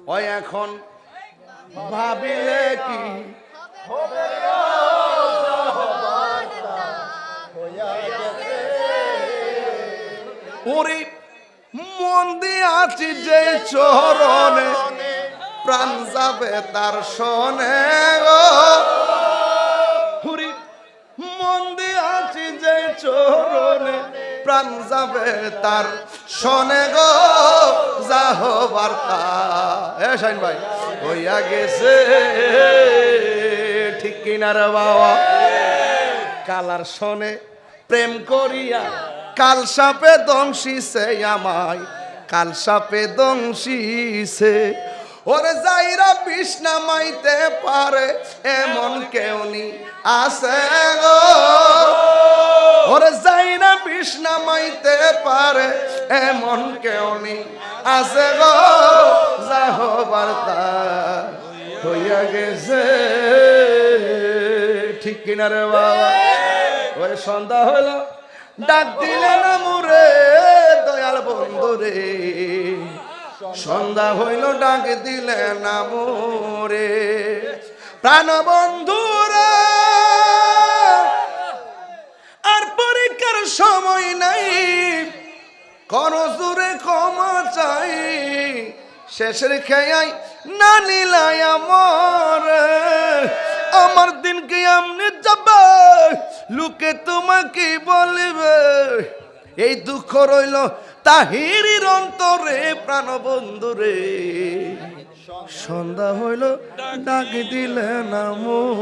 ওই এখন ভাবিলে কি ওরে মন দিয়াছি যে চরণে প্রাণ যাবে তার শোনে গো মন দিয়াছি যে চরণে প্রাণ যাবে তার শোনে গো যাহ বার্তা এ শাইন ভাই হইয়া গেছে ঠিক কিনা রে বাবা কালার শোনে প্রেম করিয়া কাল সাপে দংশিছে আমায় কাল সাপে দংশিছে ওরে যাইরা বিষ নামাইতে পারে এমন কেউ নি আছে গো ওরে যাইরা বিষ নামাইতে পারে এমন কেউ নি আছে গো যাহ বার্তা হইয়া গেছে ঠিক কিনা রে বাবা ওরে সন্ধ্যা হলো ডাক দিলে না মুরে দয়াল বন্ধু রে সন্ধ্যা হইল ডাক দিলে না মোরে প্রাণ বন্ধুরা আর পরীক্ষার সময় নাই কোন জোরে ক্ষমা চাই শেষের খেয়াই না নিলাই আমার দিনকে আমনে যাবে লোকে তোমাকে বলবে এই দুঃখ রইল তাহিরির অন্তরে প্রাণ বন্ধু রে সন্ধ্যা হইল ডাক দিলে না মোরে